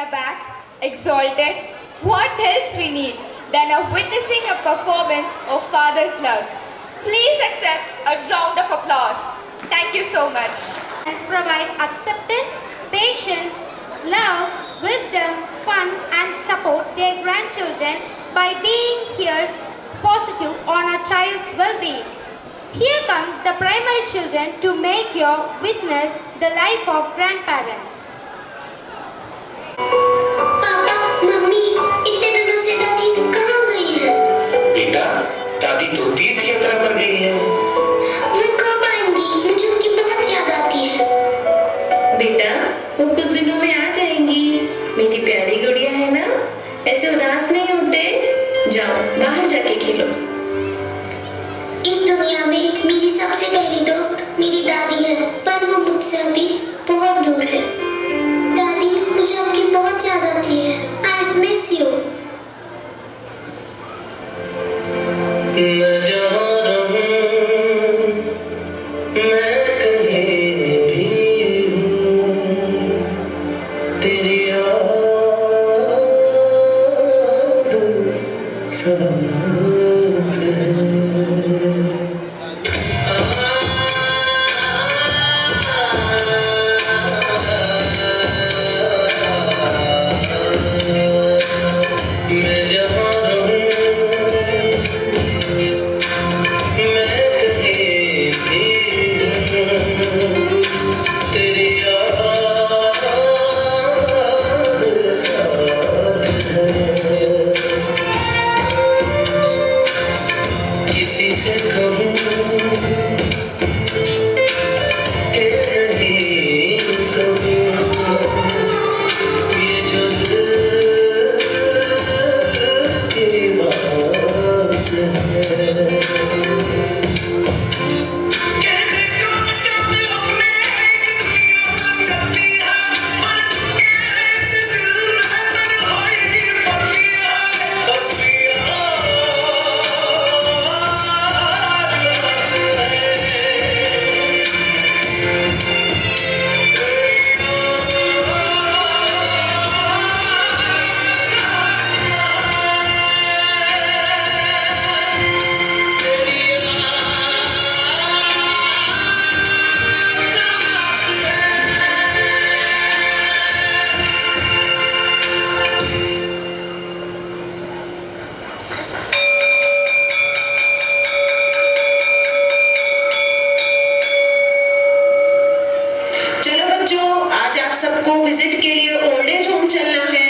aback, exalted, what else we need than a witnessing a performance of Father's love? Please accept a round of applause. Thank you so much. Parents provide acceptance, patience, love, wisdom, fun and support their grandchildren by being here positive on a child's well-being. Here comes the primary children to make your witness the life of grandparents. पापा, mummy, इतने दिनों से दादी कहाँ गई है? बेटा, दादी तो तीर्थ यात्रा पर गई है। वो कब आएंगी? मुझे उनकी बहुत याद आती है। बेटा, वो कुछ दिनों में आ जाएंगी। मेरी प्यारी गुड़िया है ना, ऐसे उदास नहीं होते। जाओ बाहर जाके खेलो। इस दुनिया में मेरी सबसे पहली दोस्त मेरी दादी है, पर वो मुझसे अभी बहुत दूर है। दादी, मुझे आपकी बहुत याद आती है। I miss you. मैं जहाँ रहूं, मैं कहीं भी हूँ, तेरी याद साथ है। मैं जहाँ रहूं, मैं कहीं भी हूँ, तेरी याद साथ है। किसी से कहूँ कि नहीं कहूँ, ये जो दिल की बात है। कहने को शब्द अपने एक दुनिया चलती है, पर चुके ऐसे दिल है तन्हाई पड़ती है। बस याद साथ है। चलो बच्चों, आज आप सबको विजिट के लिए ओल्ड एज होम चलना है।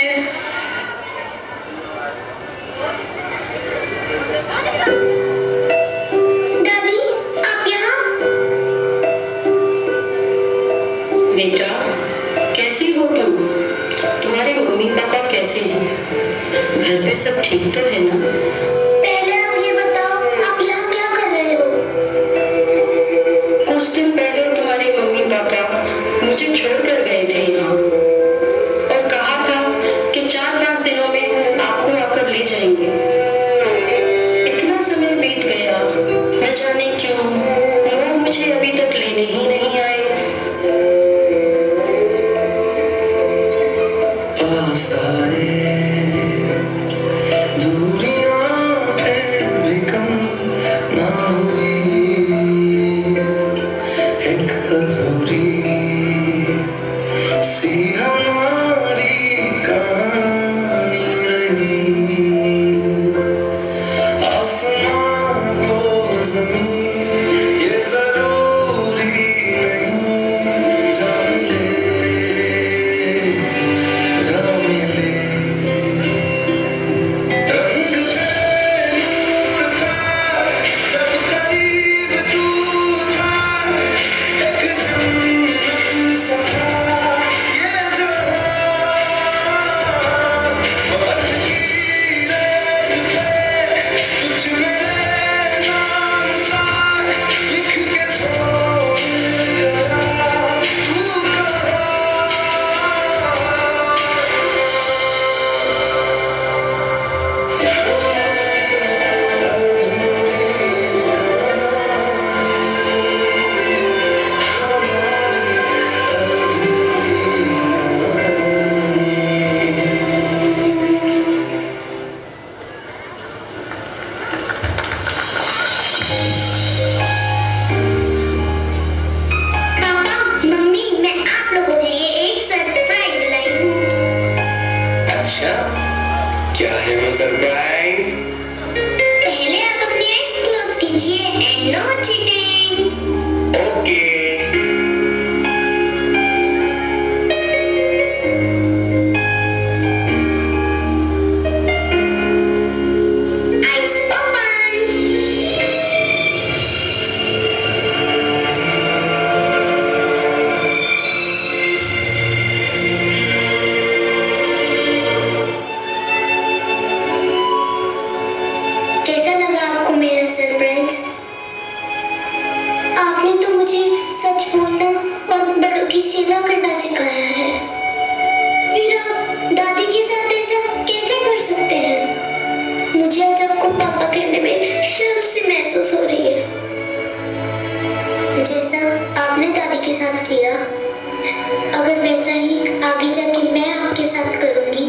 दादी, आप यहाँ? बेटा, कैसी हो तुम? तुम्हारे मम्मी पापा कैसे हैं? घर पे सब ठीक तो है ना? पहले आप ये बताओ, आप यहाँ क्या कर रहे हो? कुछ दिन पहले तुम्हारे मम्मी पापा मुझे छोड़कर गए थे यहाँ और कहा था कि 4-5 दिनों में आपको आकर ले जाएंगे। इतना समय बीत गया, न जाने क्यों वो मुझे अभी तक लेने ही नहीं आए। पास आए, दूरियां फिर भी कम ना हुई, एक अधूरी सी हमारी कहानी रही। है वो सरप्राइज? पहले आप अपनी आईज क्लोज कीजिए and no cheating. Okay. Eyes open. कैसा लगा आपको मेरा सरप्राइज? आपने तो मुझे सच बोलना और बड़ों की सेवा करना सिखाया है। फिर आप दादी के साथ ऐसा कैसे कर सकते हैं? मुझे आज आपको पापा कहने में शर्म सी महसूस हो रही है। जैसा आपने दादी के साथ किया, अगर वैसा ही आगे जाके मैं आपके साथ करूंगी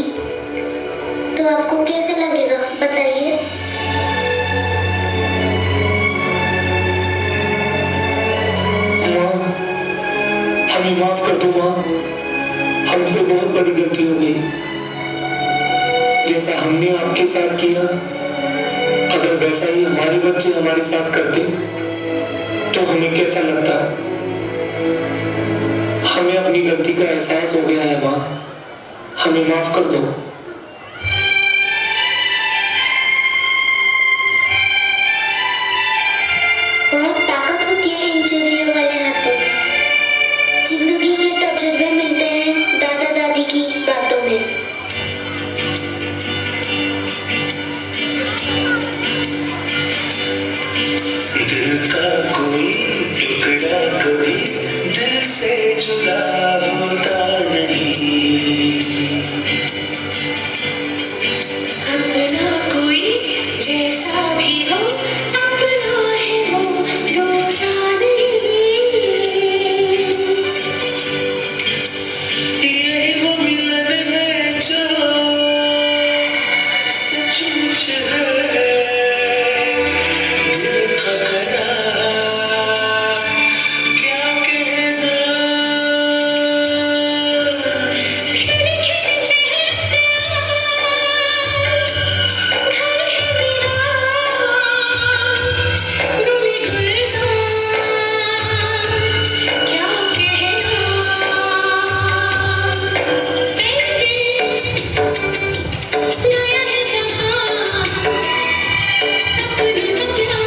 तो आपको कैसा लगेगा बताइए। माँ, हमें माफ कर दो माँ, हमसे बहुत बड़ी गलती हो गई। जैसा हमने आपके साथ किया, अगर वैसा ही हमारे बच्चे हमारे साथ करते तो हमें कैसा लगता? हमें अपनी गलती का एहसास हो गया है माँ, हमें माफ कर दो। बहुत ताकत होती है इन चूड़ियों वाले हाथों में। जिंदगी के तजुर्बे मिलते हैं दादा दादी की बातों में। दिल का कोई टुकड़ा कभी दिल से जुदा होता नहीं। अपना कोई जैसा भी हो, अपना है वो दो जाने। यही वो मिलन है जो सचमुच है। दिल का करार क्या कहना। खिले खिले चेहरे से घर है मेरा, गली गुलजार क्या कहना। लाया है जहाँ अपने तो प्यार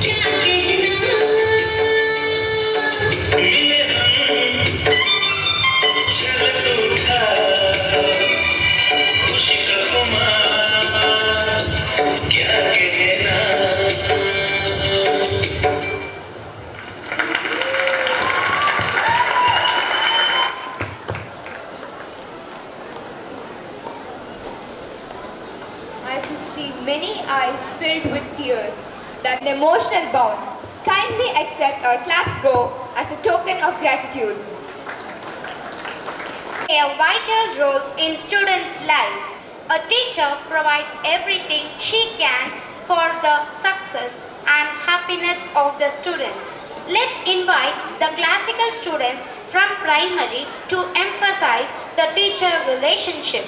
क्या कहना। मिले हम झलक उठा खुशी का खुमार क्या कहना। I could see many eyes filled with tears. That an emotional bond. Kindly accept our claps go as a token of gratitude. Play a vital role in students' lives. A teacher provides everything she can for the success and happiness of the students. Let's invite the classical students from primary to emphasize the teacher relationship.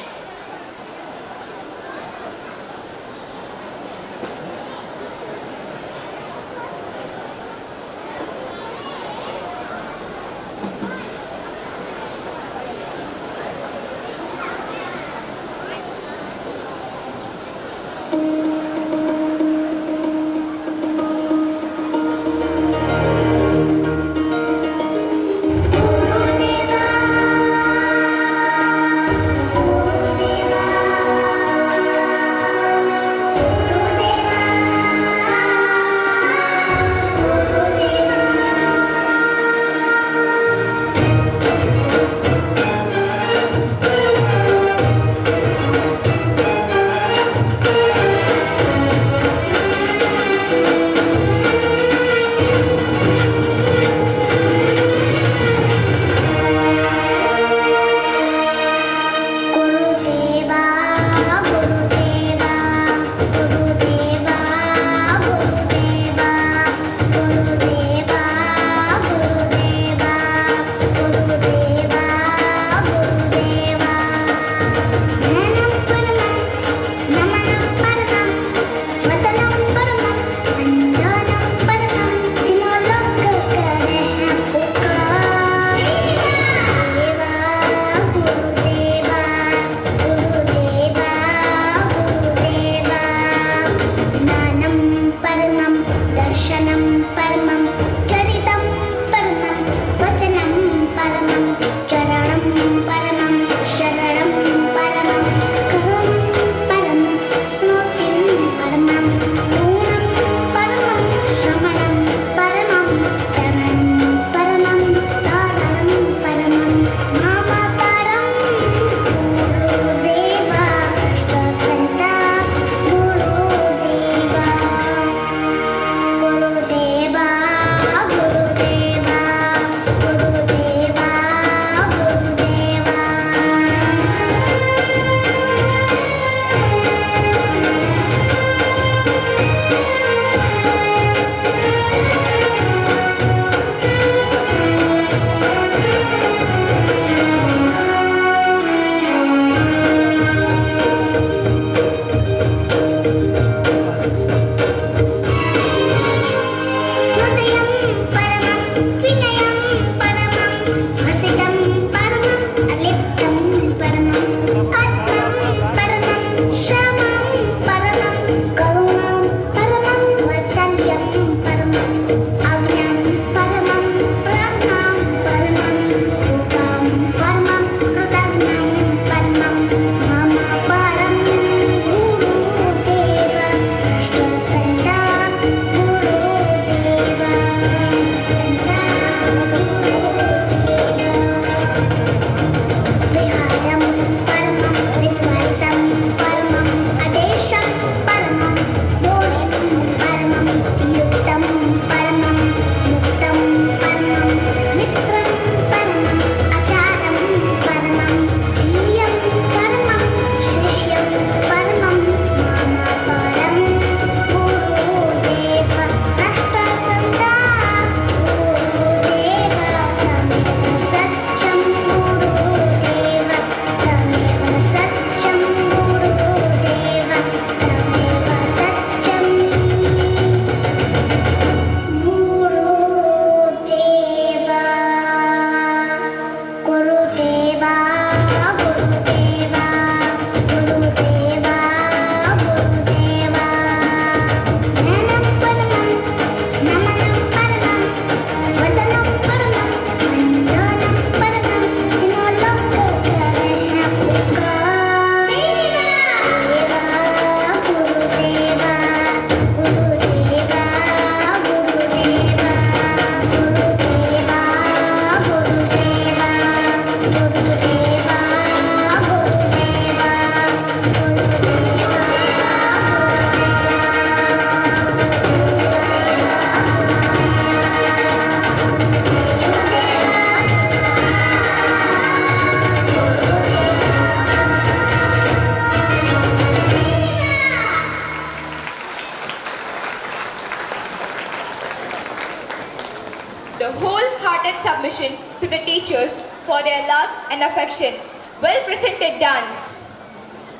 for their love and affection. Well presented dance.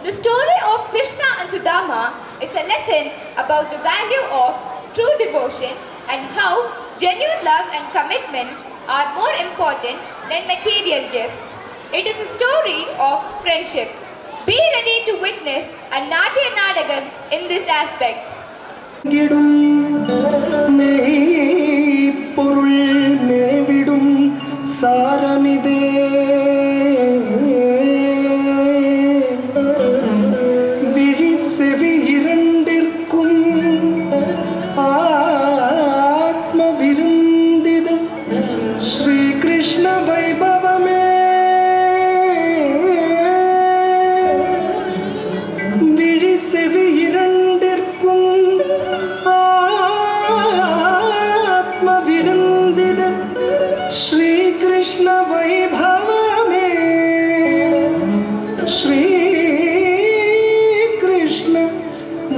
The story of Krishna and Sudama is a lesson about the value of true devotion and how genuine love and commitment are more important than material gifts. It is a story of friendship. Be ready to witness a Natya Nadagam in this aspect. கிடும் பொருள் மேவிடும் சாரமிதே விழி செவி இரண்டிற்கும் ஆத்ம விருந்திது ஸ்ரீ கிருஷ்ண வைபவமே விழி செவி இரண்டிற்கும் ஆத்ம விருந்திது ஸ்ரீ கிருஷ்ண வைபவமே ஸ்ரீ கிருஷ்ண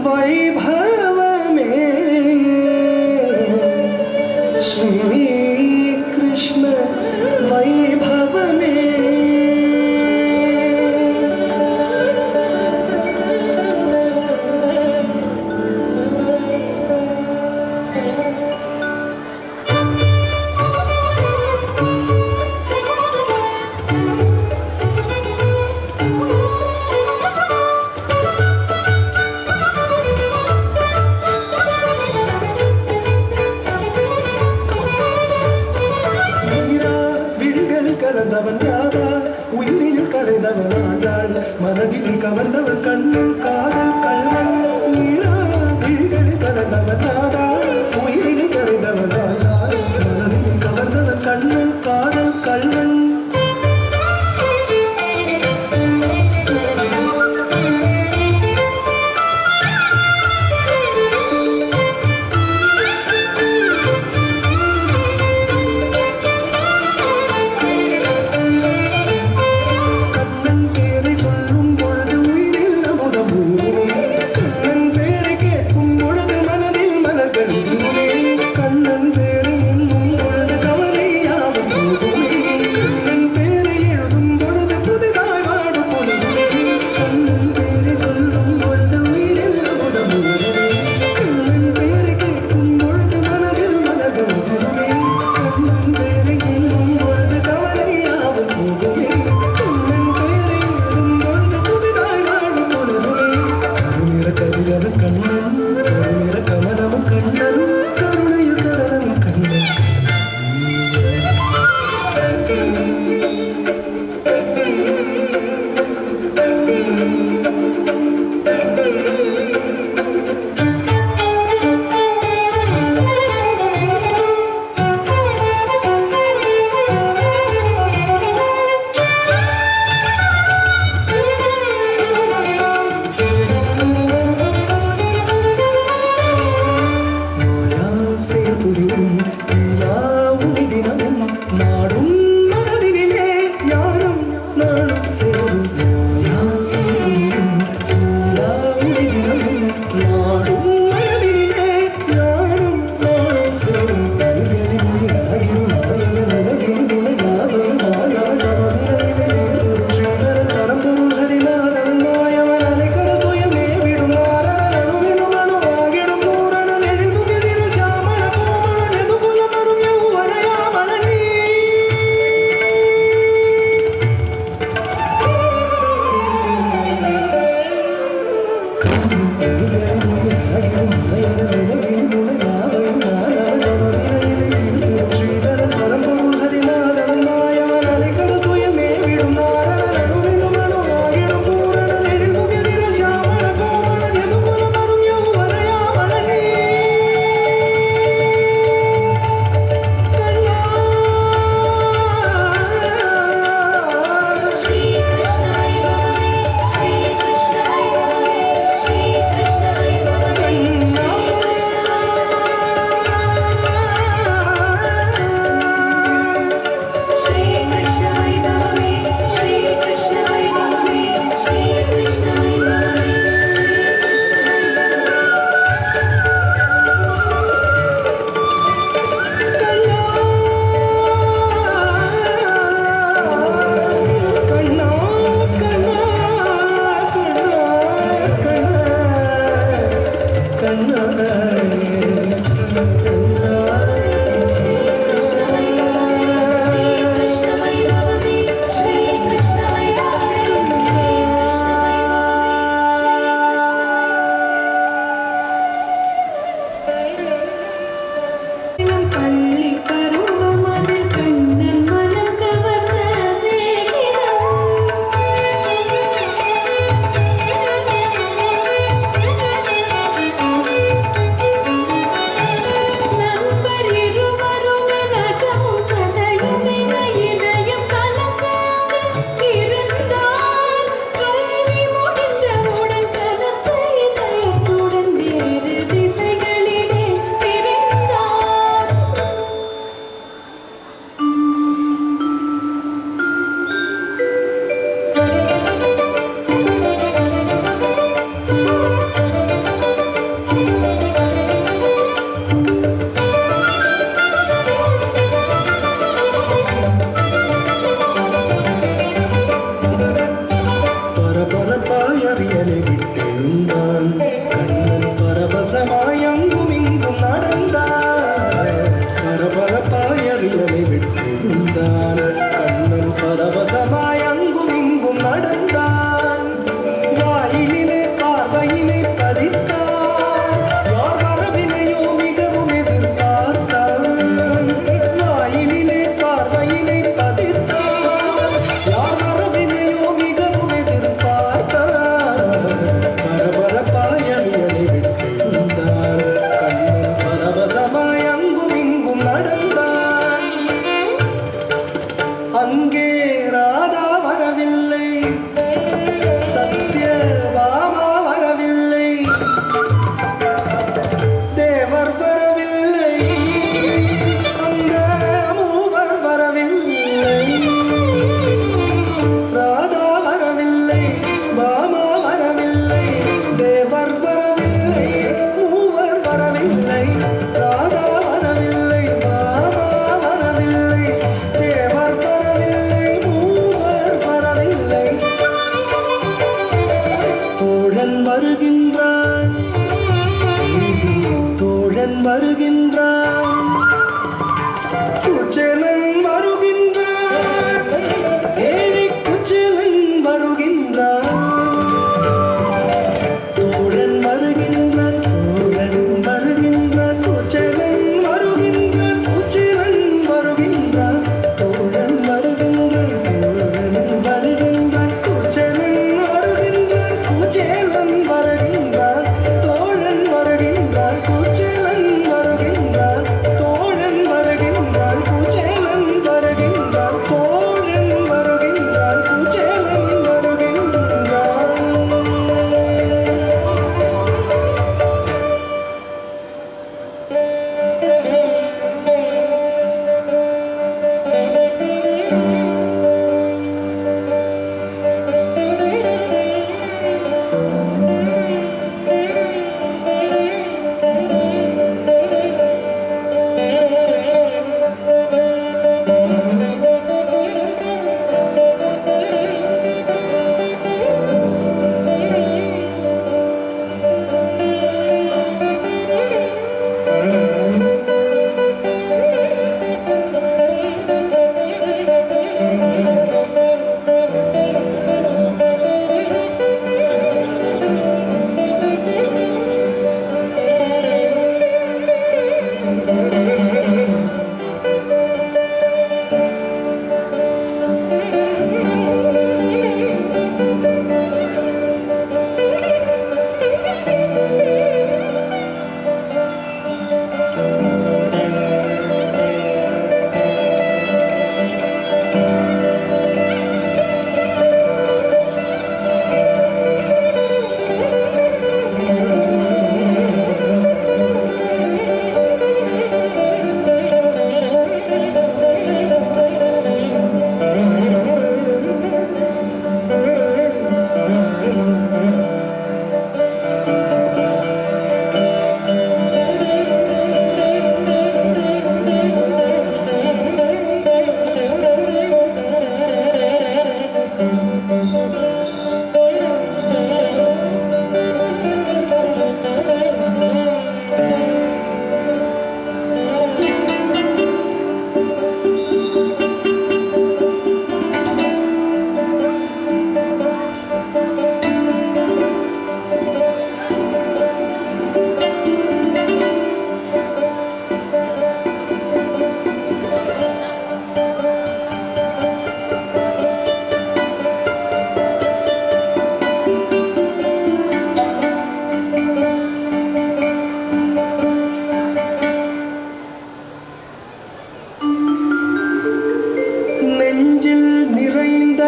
வைபவமே ஸ்ரீ கிருஷ்ண வைபவமே கலந்தவன் யாரா உயிரில் கலைந்தவன் ஆண்டாள் மனதில் கவர்ந்தவன் கண்ணில் காதல் கள்ளன் நீரா விழிகளில் கலந்தவன் யாரா உயிரில் கலைந்தவன் ஆண்டாள் மனதில் கவர்ந்தவன் கண்ணில் காதல் கள்ளன் Krishna விட்டெழுந்தான். கண்ணன் பரவசமாய் அங்கும் இங்கும் நடந்தான். பரபரப்பாய் அரியணை விட்டெழுந்தான். கண்ணன் பரவசமாய் அங்கும் இங்கும் நடந்தான். வாயிலே பார்வையினை பதித்தான். யார் வரவினையோ மிகவும் எதிர்பார்த்தான். வாயிலே பார்வையினை பதித்தான். யார் வரவினையோ மிகவும் எதிர்பார்த்தான். பரபரப்பாய் அரியணை விட்டெழுந்தான். கண்ணன் பரவசமாய் அங்கும் இங்கும் நடந்தான். அங்கே ராதா வரவில்லை, சத்யபாமா வரவில்லை, தேவர் வரவில்லை, அந்த மூவர் வரவில்லை. ராதா வரவில்லை, பாமா வரவில்லை, தேவர் வரவில்லை, மூவர் வரவில்லை. ராதா வரவில்லை, பாமா வரவில்லை, தேவர் வரவில்லை, மூவர் வரவில்லை. தோழன் வருகின்றான், தோழன் வருகின்றான், குச்சேலன் வருகின்றான், ஏழை குச்சேலன் வருகின்றான். தோழன் வருகின்றான், தோழன் வருகின்றான், குச்சேலன் வருகின்றான், குச்சேலன் வருகின்றான். தோழன் வருகின்றான், தோழன் வருகின்றான், குச்சேலன் வருகின்றான், குச்சேலன் வருகின்றான். தோழன் வருகின்றான், குச்சேலன் வருகின்றான், தோழன் வருகின்றான், குச்சேலன் வருகின்றான், தோழன் வருகின்றான், குச்சேலன் வருகின்றான்.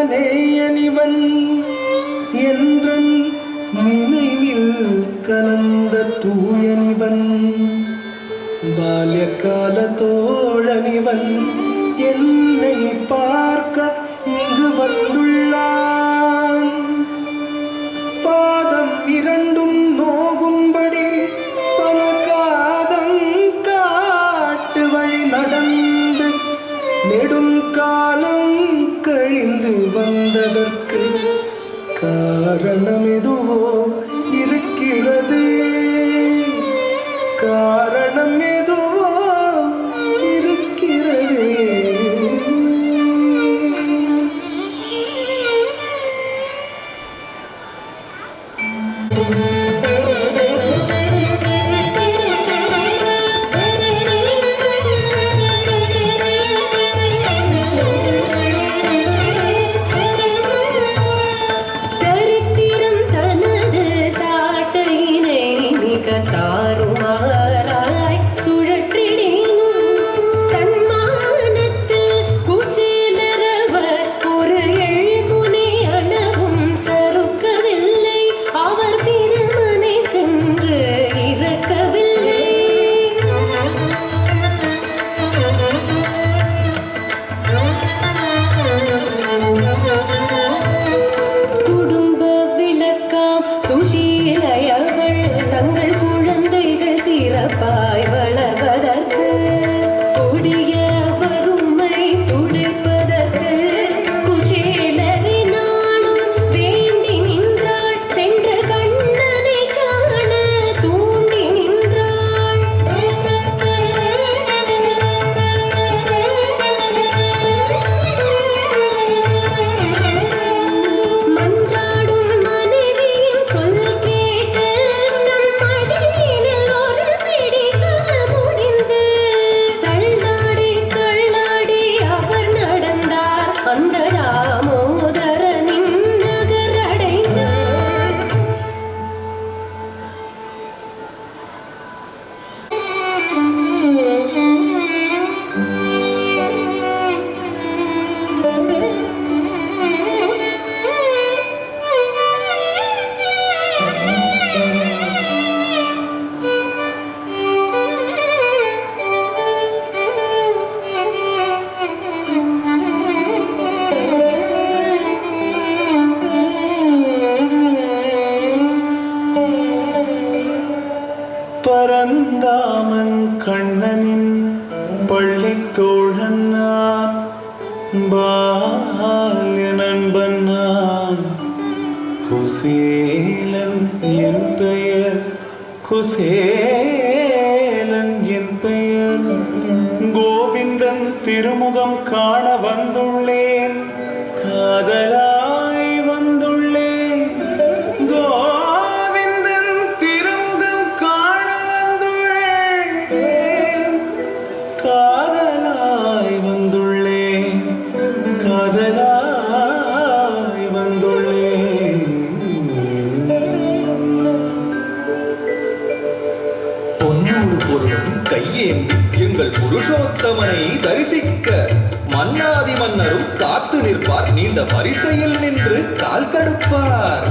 நேயனிவன் என்றன் நினைவில் கலந்த தூயனிவன் பால்யகால தோழனிவன் என்னை பார்க்க இங்கு வந்துள்ளான். பாதம் இரண்டும் நோகும்படி பலகாதம் காட்டு வழி நடந்து நெடும் காலம் கழிந்து வந்ததற்கு காரணம் எதுவோ பரந்தாமன் கண்ணனின் பள்ளித்தோழன் நான், பால்ய நண்பன் நான். குசேலன் என் பெயர், குசேலன் என் பெயர். கோவிந்தன் திருமுகம் காண வந்துள்ளேன், காதலாய் வந்துள்ளேன். கோவிந்தன் திருமுகம் காண வந்துள்ளேன், காதலாய் வந்துள்ளேன், காதலாய் வந்துள்ளேன். பொன்னோடு பொருளும் கையேந்தி எங்கள் புருஷோத்தமனை தரிசிக்க மன்னாதி மன்னரும் காத்து நிற்பார், நீண்ட வரிசையில் நின்று கால் கடுப்பார்.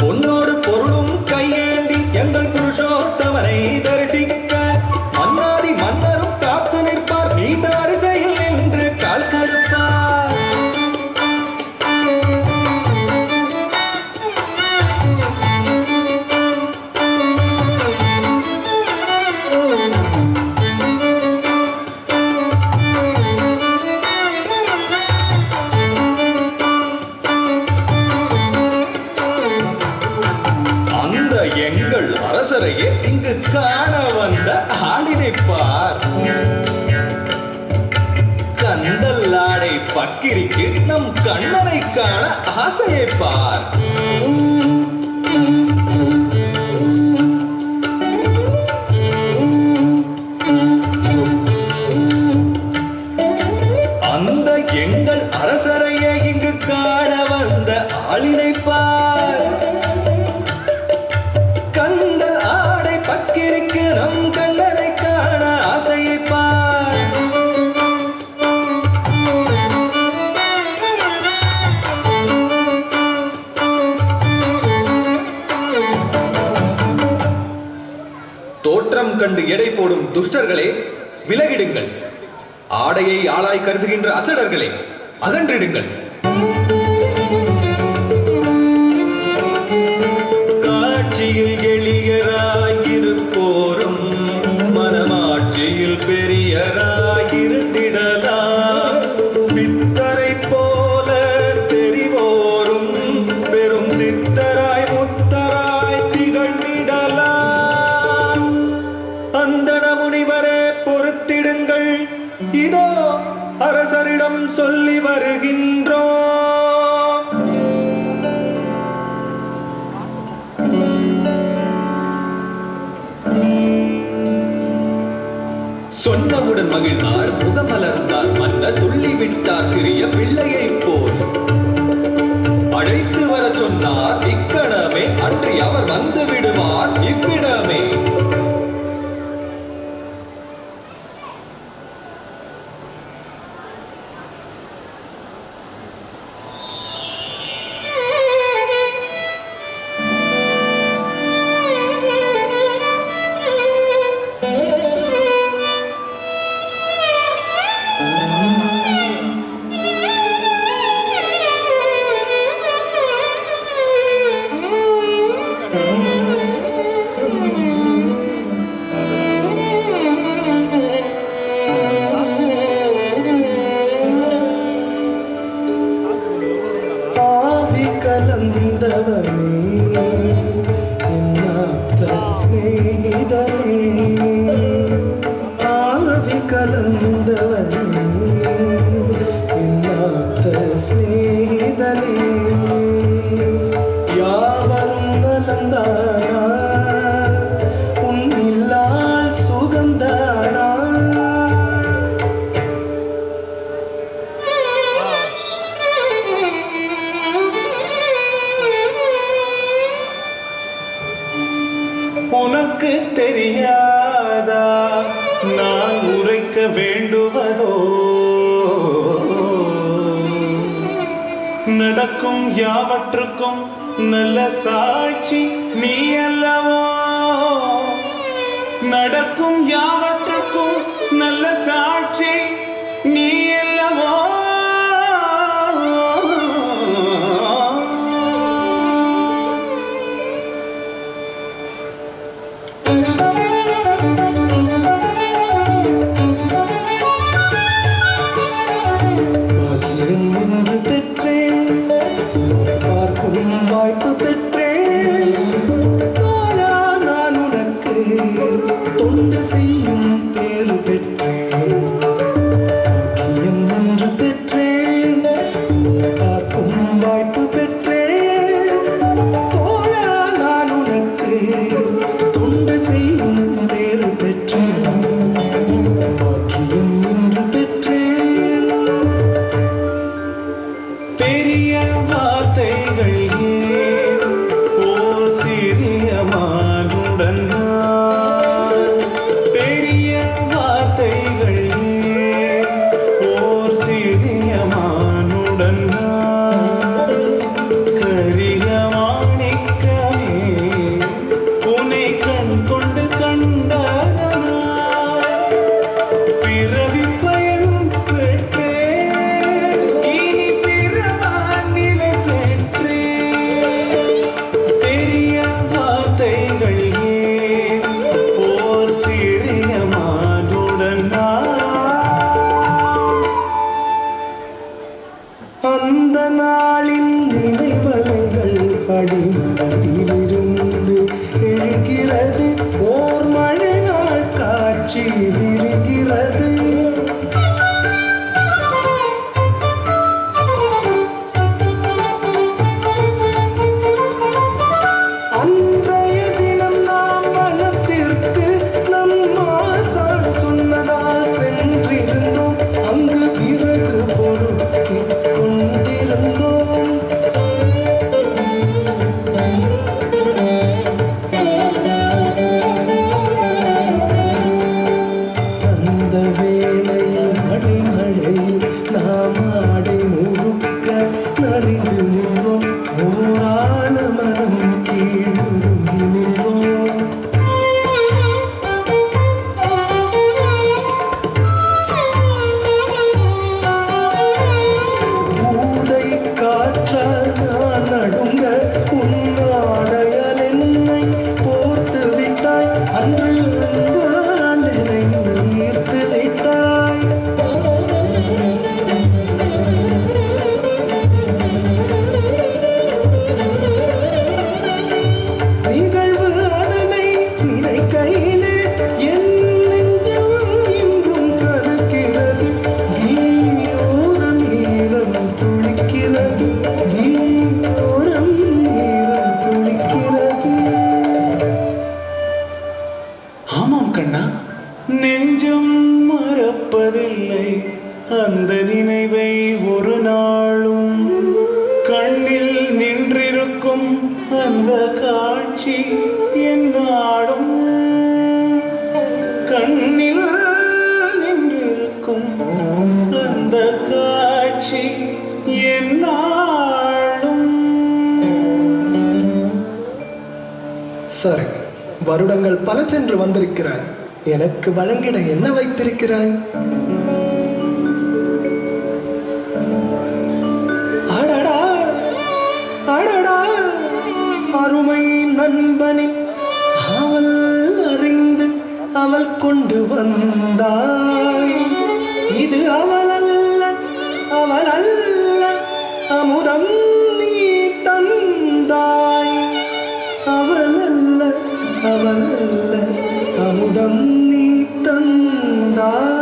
பொன்னோடு பொருளும் கையேந்தி எங்கள் புருஷோத்தமனை தரிசிக்க மன்னாதி மன்னரும் காத்து நிற்பார், நீண்ட வரிசையில் நின்று கால் கடுப்பார். அந்த எங்கள் அரசரையே இங்கு காண வந்த ஆளினைப்பார். கந்தல்லாடை பக்கிரிக்கு நம் கண்ணனை காண ஆசையை பார். அந்த எங்கள் அரசரையே இங்கு காண வந்த ஆளினை பார். கந்தல் ஆடை பக்கிரிக்கு நம் கண்ணனை காண ஆசையை பார். தோற்றம் கண்டு எடை போடும் துஷ்டர்களே விலகிடுங்கள். ஆடையை ஆளாய் கருதுகின்ற அசடர்களே அகன்றிடுங்கள். காட்சியில் எளியராயிருப்போரும் மனமாட்சியில் பெரியராயிருந்திடலாம். பித்தரை போல தெரிவோரும் பெரும் சித்தராய் முத்தராய் திகழ்ந்திடலாம். அந்தண முனிவரே பொறுத்திடுங்கள், இதோ அரசரிடம் சொல்லி வருகின்றோம். சொன்னவுடன் மகிழ்ந்தார், முகமலர்ந்தார் மன்னர், துள்ளி விட்டார் சிறிய பிள்ளையைப் போல். அழைத்து வர சொன்னார் இக்கணமே, அன்றி அவர் வந்து விடுவார் இவ்விடமே. உனக்கு தெரியாதா நான் உரைக்க வேண்டுவதோ? நடக்கும் யாவற்றுக்கும் நல்ல சாட்சி நீ அல்லவோ? நடக்கும் யாவற்றுக்கும் நல்ல சாட்சி நீ அல்லவோ? வாய்ப்பு பெற்றேன். நான் உனக்கு தொண்டு செய்யும் மறப்பதில்லை அந்த நினைவை ஒரு நாளும். கண்ணில் நின்றிருக்கும் அந்த காட்சி என்னாடும். கண்ணில் நின்றிருக்கும் அந்த காட்சி என்னாடும். சரி, வருடங்கள் பல சென்று வந்திருக்கிறாய். எனக்கு வழங்கிட என்ன வைத்திருக்கிறாய்? அடடா அடடா, அருமை நண்பனின் அவள் அறிந்து அவள் கொண்டு வந்தாய். இது அவள் அல்ல, அவள் அல்ல, அமுதம் நீ தந்தாய். அவள் அல்ல, அவள் அல்ல, அமுதம் நீ தந்தாய்.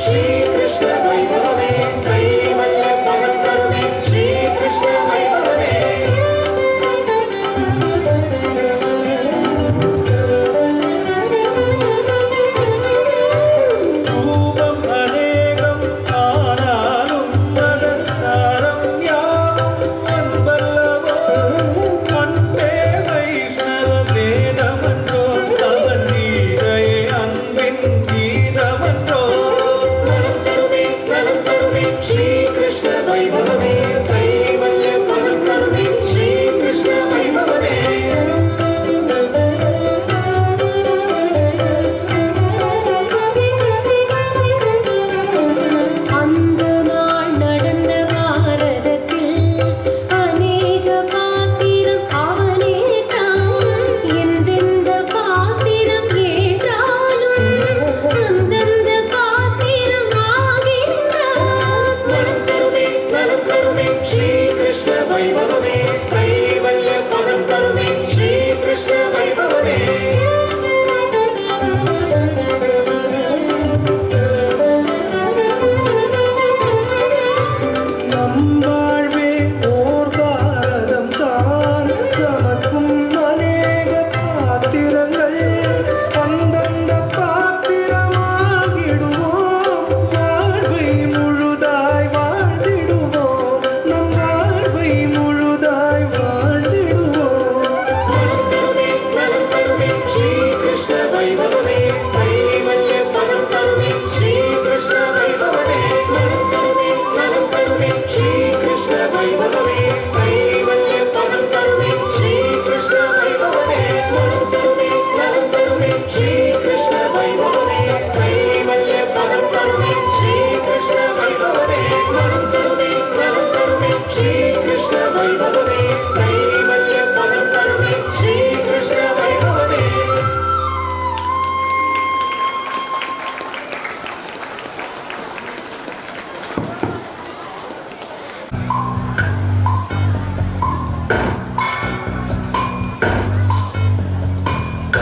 Shri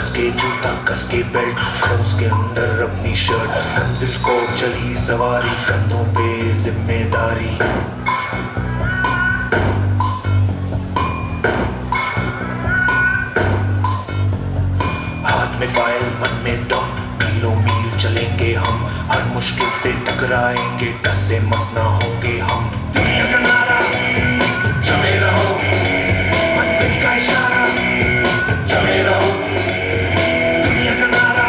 कस के जूता कस के बेल्ट खोस के अंदर अपनी शर्ट मंजिल को चली सवारी कंधों पे जिम्मेदारी हाथ में फाइल मन में दम मीलों मील चलेंगे हम हर मुश्किल से टकराएंगे टस से मस ना होंगे हम दुनिया का नारा जमे रहो मंजिल का इशारा जमे रहो दुनिया का नारा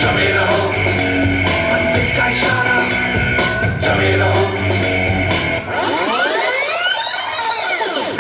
जमे रहो मंजिल का इशारा जमे रहो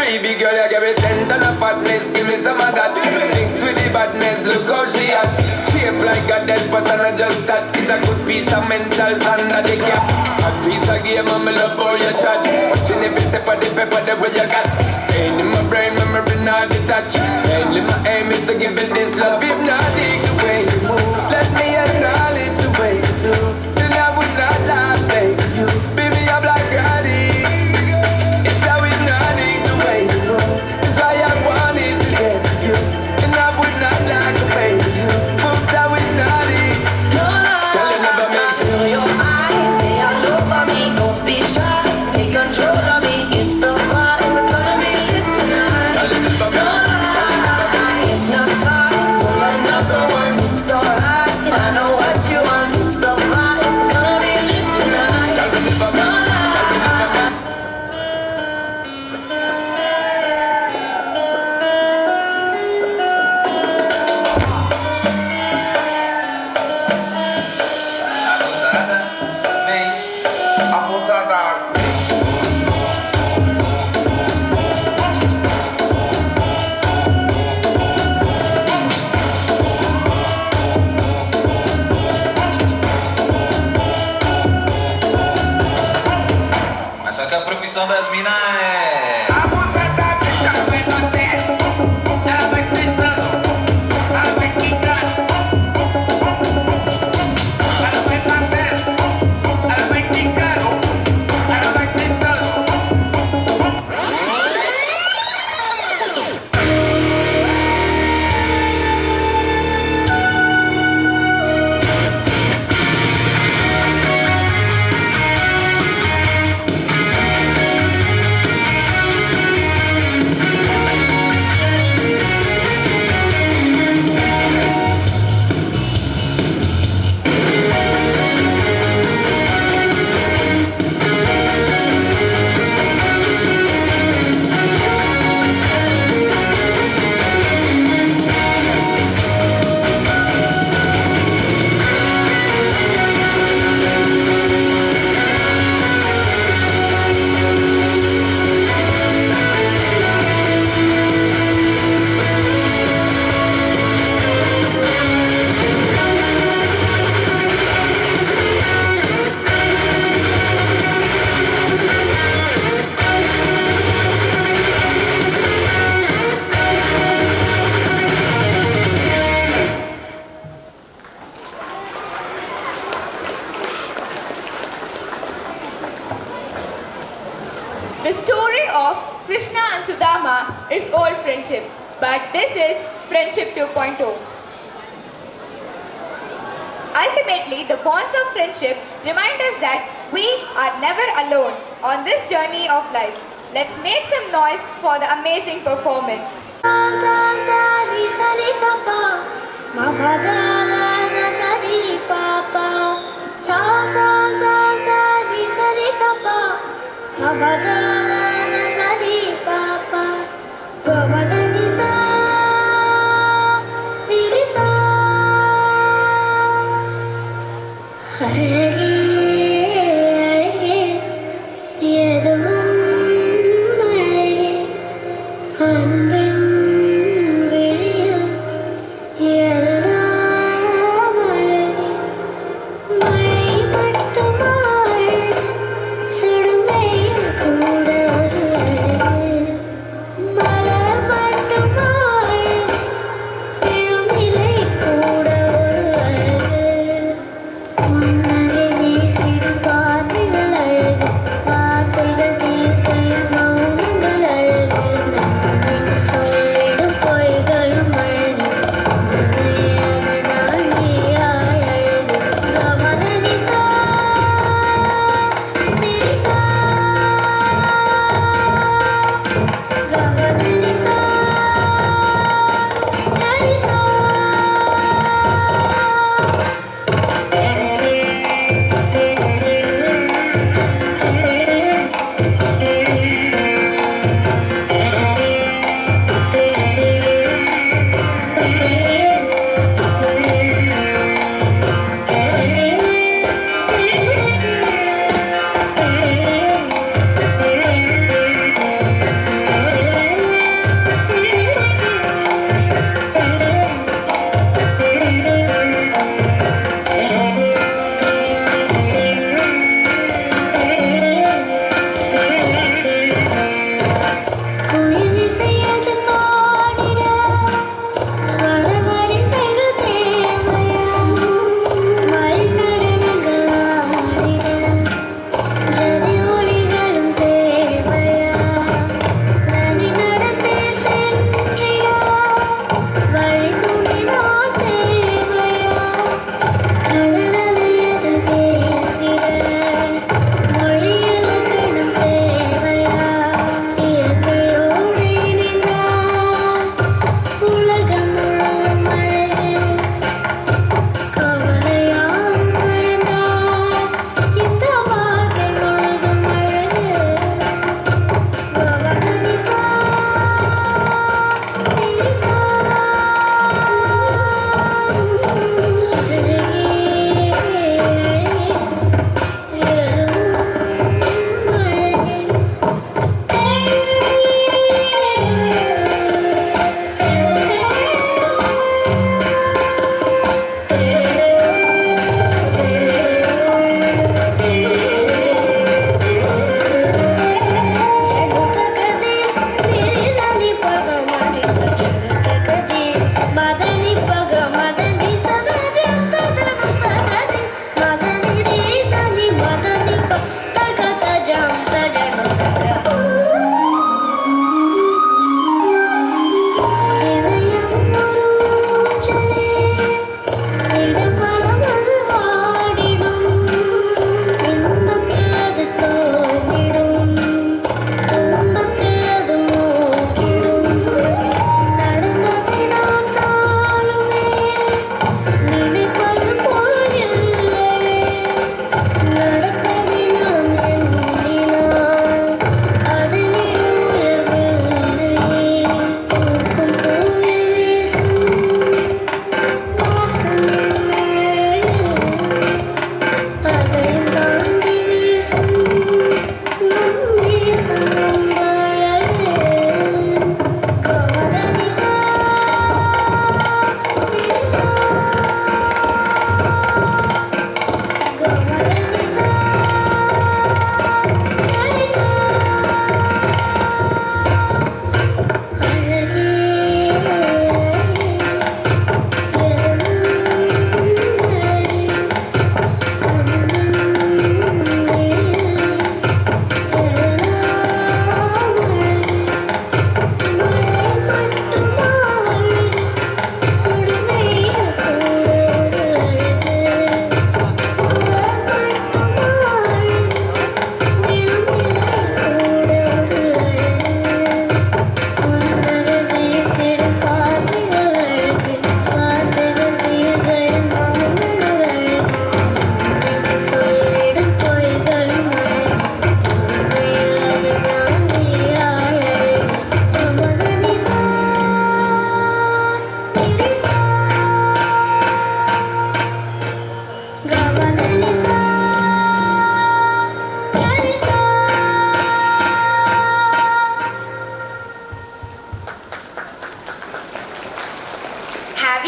Baby girl, you give me 10 ton of fatness, give me some of that. Thinks with the badness, look how she at. Shape like a dead, but I'm not just that. It's a good piece of mental sand that they cap. A piece of game, I'm love how you chat. Watching every step of the pepper, the way you got. Staying in my brain, memory not detached. Mainly my aim is to give it this love. Hypnotic the way you move. Let me acknowledge the way you do. Then I would not lie, baby. You, baby, I'm like ready. It's how hypnotic the way you move. It's why I wanted to get you. And I would not lie to baby you. Moves how hypnotic. Girl, you never make Feel your eyes, they all over me. Don't be shy, take control of me. It's the vibe, it's gonna be lit tonight. Girl, you never No lie, hypnotized for another one. It's alright, I know what you want. It's the vibe, it's gonna be lit tonight. Girl, you never No lie. Mas só que a profissão das minas é. Ela vai sentando, ela vai quicando, ela vai batendo, ela vai quicando, ela vai sentando. The story of Krishna and Sudama is old friendship, but this is friendship 2.0. Ultimately, the bonds of friendship remind us that we are never alone on this journey of life. Let's make some noise for the amazing performance. மழை மட்டுமாய் சுடும் வெயில் கூட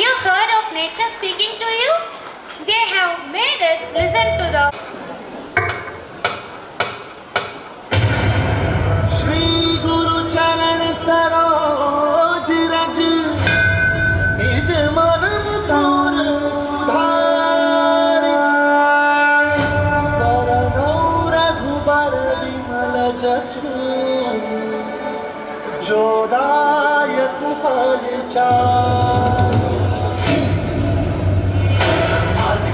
you heard of nature speaking to you? They have made us listen to the Shri गुरु चरण सरोज रज निज मन मुकुर सुधारि वरनौ रघुबर विमल जसु जो दायक फल चारि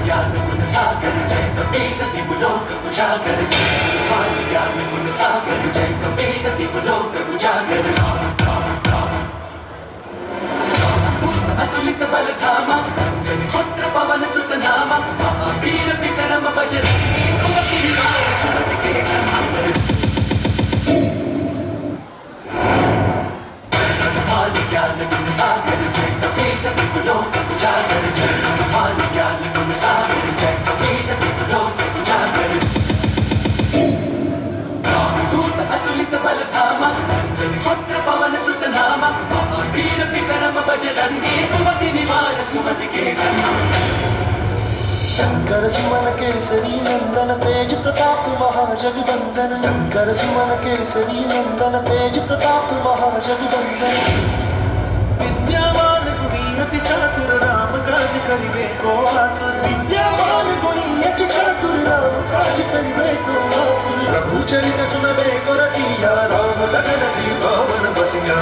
ज्ञान गुण सागर जय कपीस दिवलोक उजागर ज्ञान गुण सागर जय कपीस दिवलोक उजागर अतुलित बल धामा जन पुत्र पवन सुत नामा महावीर विक्रम बजरंगी कुमति निवार सुमति के संहार ज्ञान गुण सागर जय कपीस दिवलोक उजागर ज्ञान गुण सागर जय कपीस दिवलोक उजागर रामदूत अतुलित बल धामा जन पुत्र पवन सुत नामा महावीर विक्रम बजरंगी कुमति निवार सुमति के संहार शंकर सुमन केसरी नंदन तेज प्रताप महाजगवंदन शंकर सुमन केसरी नंदन तेज प्रताप महाजगवंदन विद्यावान गुणी अति चातुर राम काज करिबे को आतुर विद्यावान गुणी अति चातुर राम काज करिबे को आतुर प्रभु चरित सुनबे को रसिया राम लखन सीता मन बसिया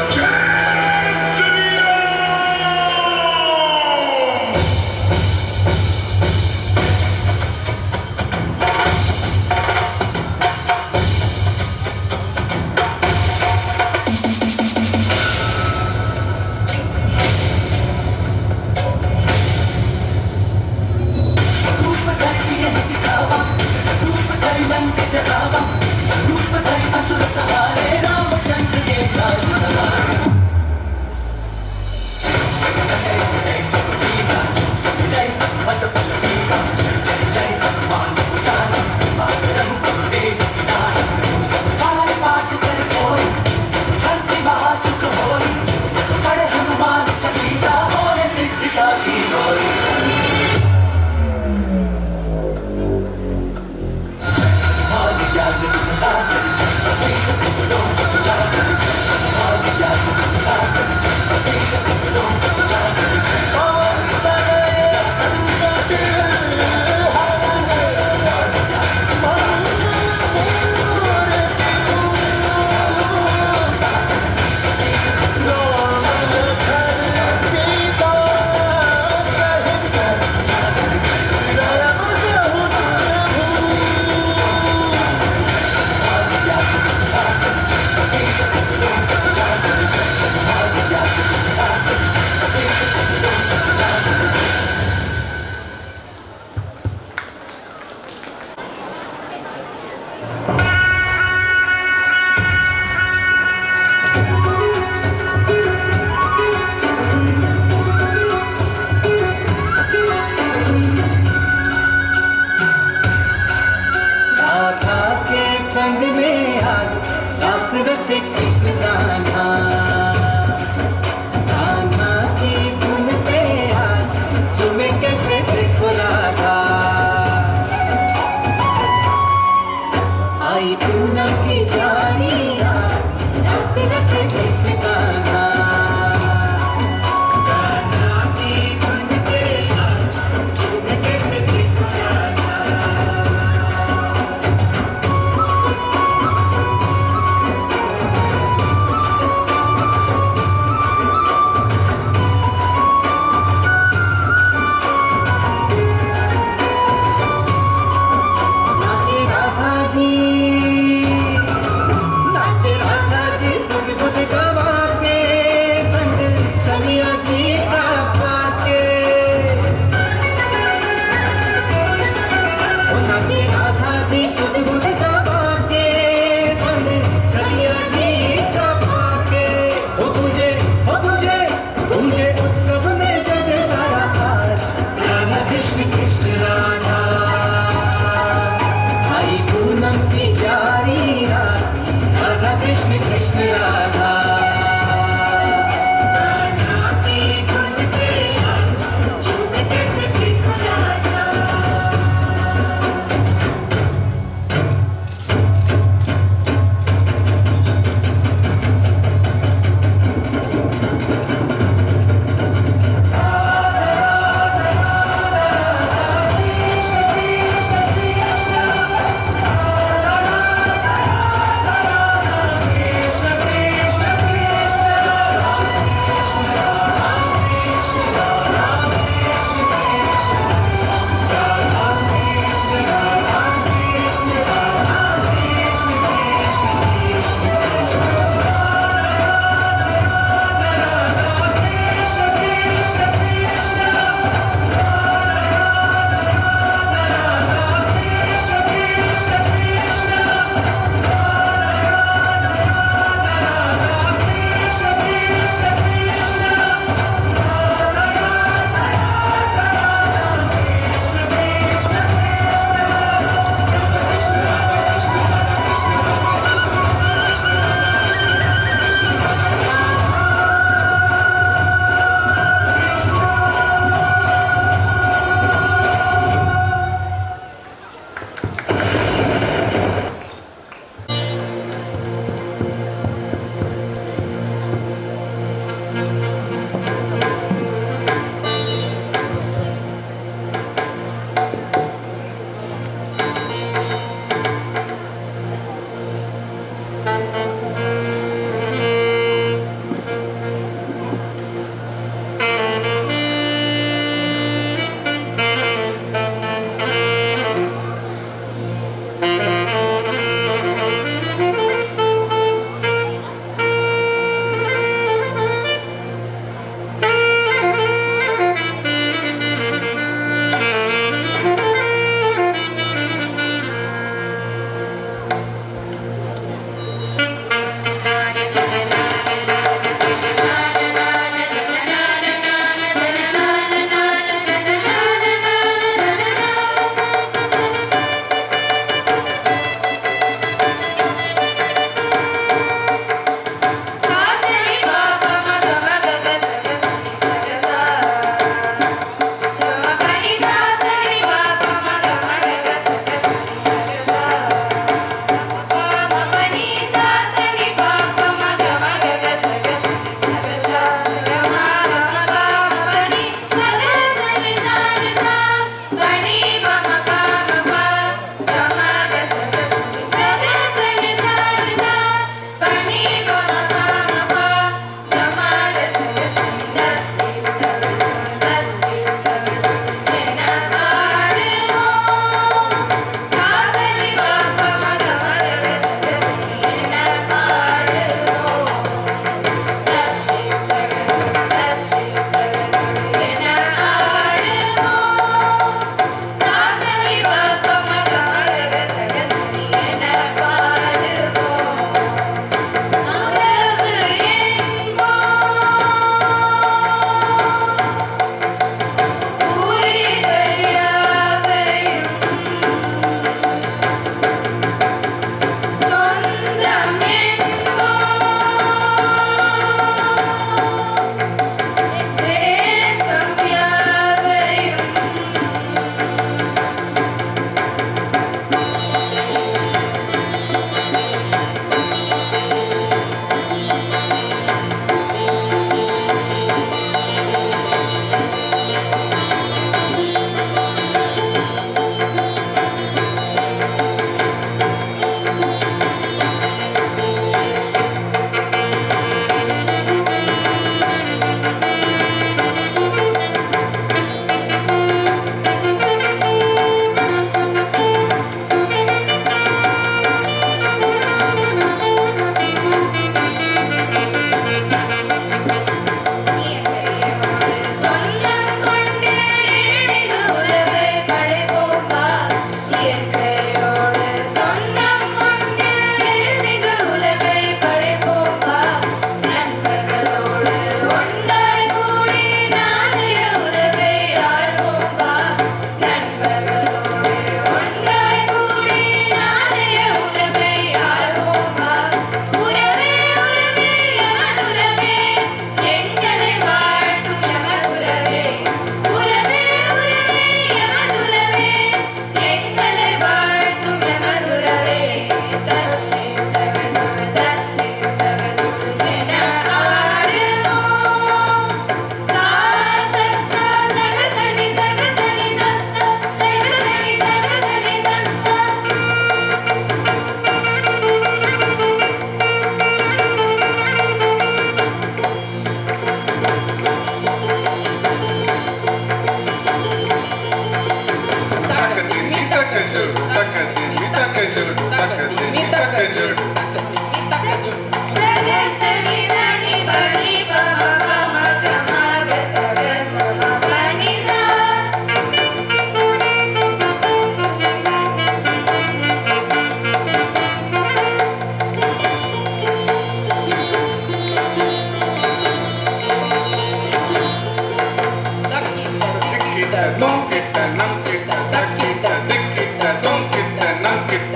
கிட்ட தோம் கிட்ட நம் கிட்ட தக்கிட்ட திக்கிட்ட தோம் கிட்ட நம் கிட்ட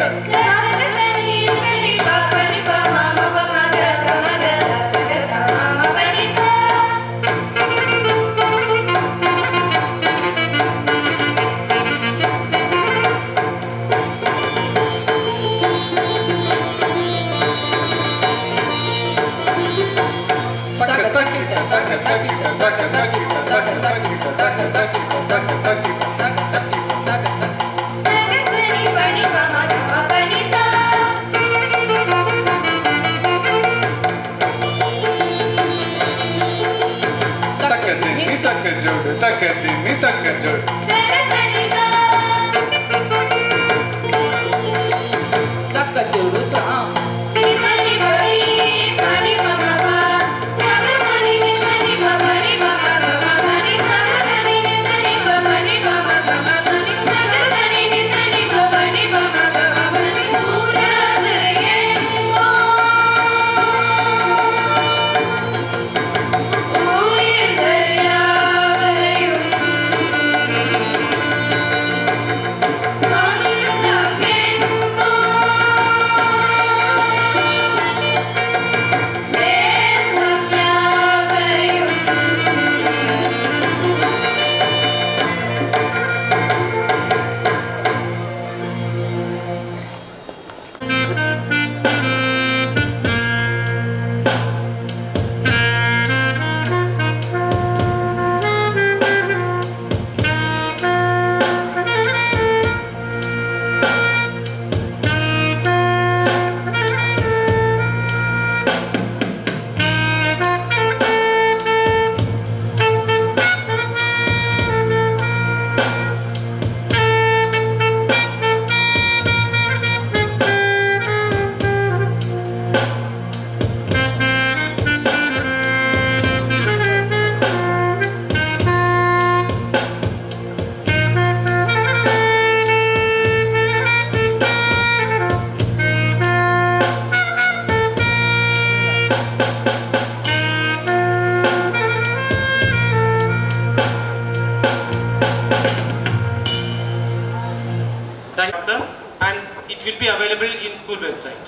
will be available in school website.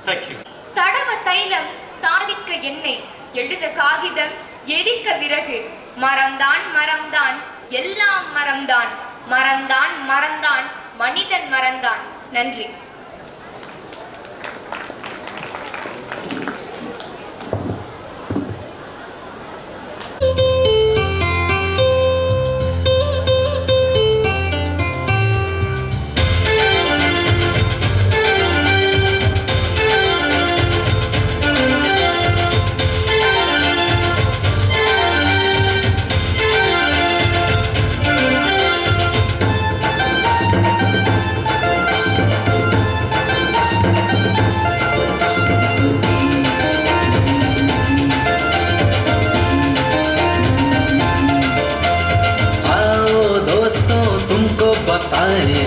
Thank you. தடவ தைலம், தாடிக்க எண்ணெய், எழுத காகிதம், எரிக்க விறகு, மரம்தான் மரம்தான், எல்லாம் மரம்தான், மரம்தான் மரம்தான், மனிதன் மரம்தான். நன்றி.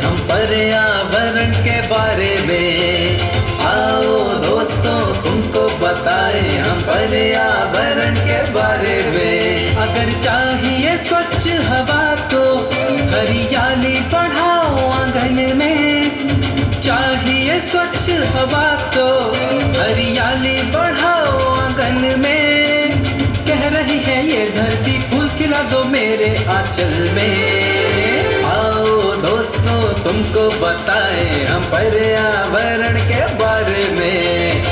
हम पर्यावरण के बारे में आओ दोस्तों तुमको बताएं हम पर्यावरण के बारे में अगर चाहिए स्वच्छ हवा तो हरियाली बढ़ाओ आंगन में चाहिए स्वच्छ हवा तो हरियाली बढ़ाओ आंगन में कह रही है ये धरती फूल खिला दो मेरे आंचल में आओ दोस्तों तुमको बताएं हम पर्यावरण के बारे में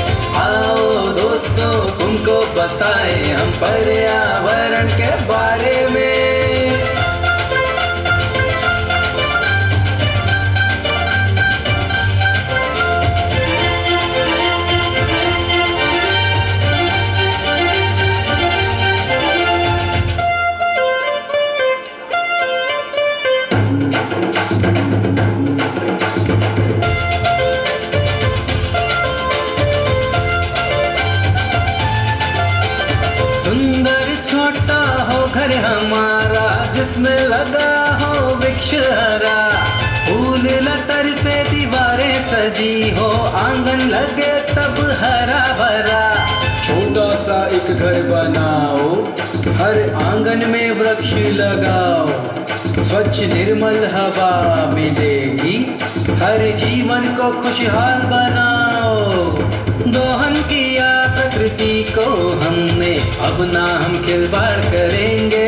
आओ दोस्तों तुमको बताएं हम पर्यावरण के बारे में हमारा जिसमें लगा हो वृक्ष हरा फूल लतर से दीवारें सजी हो आंगन लगे तब हरा भरा छोटा सा एक घर बनाओ हर आंगन में वृक्ष लगाओ स्वच्छ निर्मल हवा मिलेगी, हर जीवन को खुशहाल बनाओ। दोहन किया प्रकृति को हमने, अब ना हम खिलवाड़ करेंगे।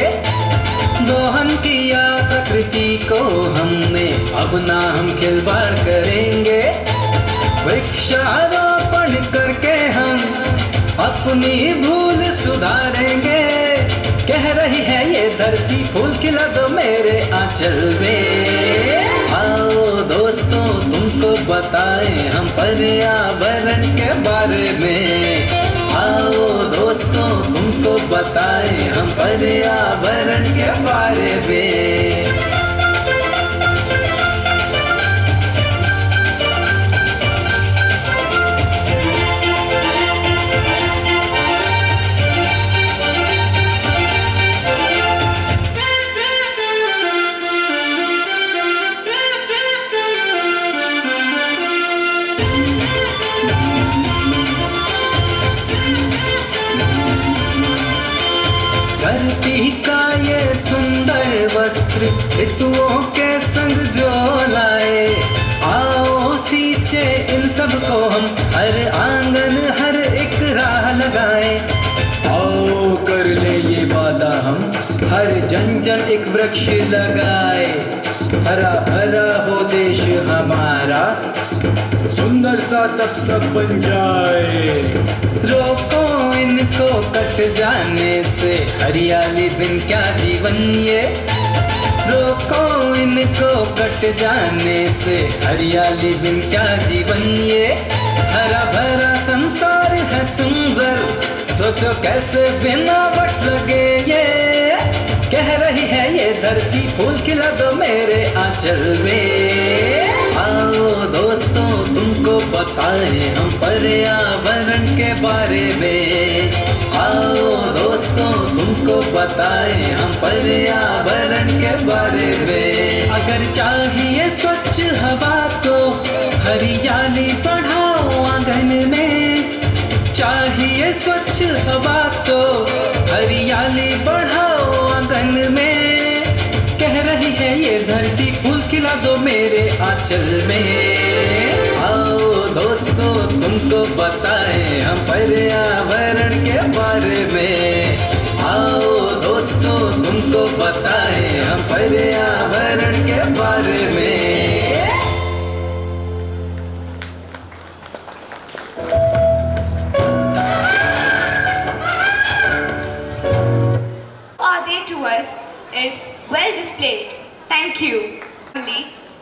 दोहन किया प्रकृति को हमने, अब ना हम खिलवाड़ करेंगे। वृक्षारोपण करके हम अपनी भूल सुधारेंगे। कह रही है ये धरती फूल खिला दो मेरे आंचल में। आओ दोस्तों तुमको बताएं हम पर्यावरण के बारे में। आओ दोस्तों तुमको बताएं हम पर्यावरण के बारे में। धरती का ये सुंदर वस्त्र ऋतुओं के संग जो लाए। आओ सींचे इन सब को हम, हर आंगन हर एक राह लगाए। आओ कर ले ये वादा हम, हर जन जन एक वृक्ष लगाए। हरा भरा हो देश हमारा, सुंदर सा तब सब बन जाए। रोको इनको कट जाने से, हरियाली बिन क्या जीवन ये। रोको इनको कट जाने से, हरियाली बिन क्या जीवन ये। हरा भरा संसार है सुंदर, सोचो कैसे बिना वक्त लगे ये। कह रही है ये धरती फूल खिला दो मेरे आंचल में। आओ दोस्तों तुमको बताएं हम पर्यावरण के बारे में। आओ दोस्तों तुमको बताएं हम पर्यावरण के बारे में। अगर चाहिए स्वच्छ हवा तो हरियाली बढ़ाओ आंगन में। चाहिए स्वच्छ हवा तो हरियाली बढ़ाओ आंगन में। कह रही है ये धरती फूल खिला दो मेरे आंचल में। आओ दोस्तों तुमको बताएं हम पर्यावरण के बारे में। आओ दोस्तों तुमको बताएं हम पर्यावरण के बारे में। Our day to us is well displayed. Thank you.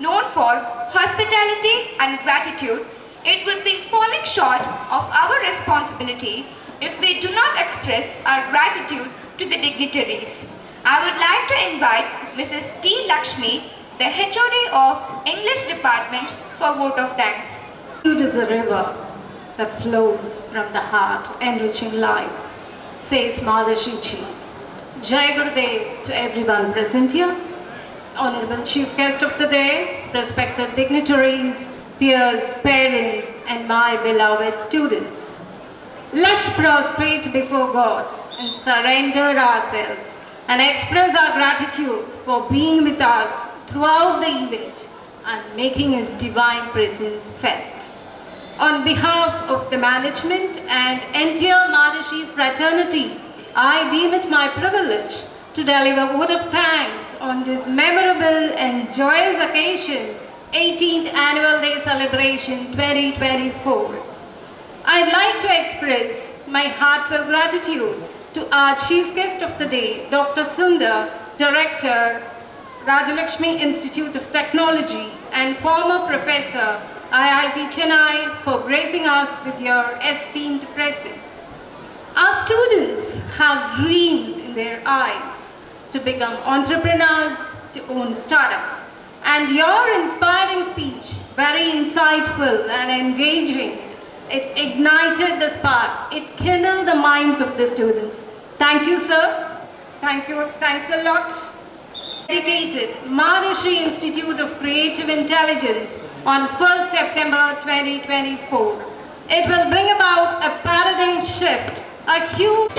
Known for hospitality and gratitude, it would be falling short of our responsibility if we do not express our gratitude to the dignitaries. I would like to invite Mrs. T. Lakshmi, the HOD of English Department, for vote of thanks. Gratitude is a river that flows from the heart, enriching life, says Maharishi Ji. Jai Gurudev to everyone present here. Honorable Chief Guest of the day, respected dignitaries, peers, parents, and my beloved students. Let's prostrate before God and surrender ourselves and express our gratitude for being with us throughout the event and making His divine presence felt. On behalf of the management and entire Maharishi fraternity, I deem it my privilege to deliver a vote of thanks on this memorable and joyous occasion, 18th Annual Day Celebration 2024. I'd like to express my heartfelt gratitude to our Chief Guest of the Day, Dr. Sundar, Director, Rajalakshmi Institute of Technology and former Professor, IIT Chennai, for gracing us with your esteemed presence. Our students have dreams in their eyes to become entrepreneurs, to own startups. And your inspiring speech, very insightful and engaging, it ignited the spark. It kindled the minds of the students. Thank you, sir. Thank you. Thanks a lot. Dedicated Maharishi Institute of Creative Intelligence on 1st September 2024. It will bring about a paradigm shift, a huge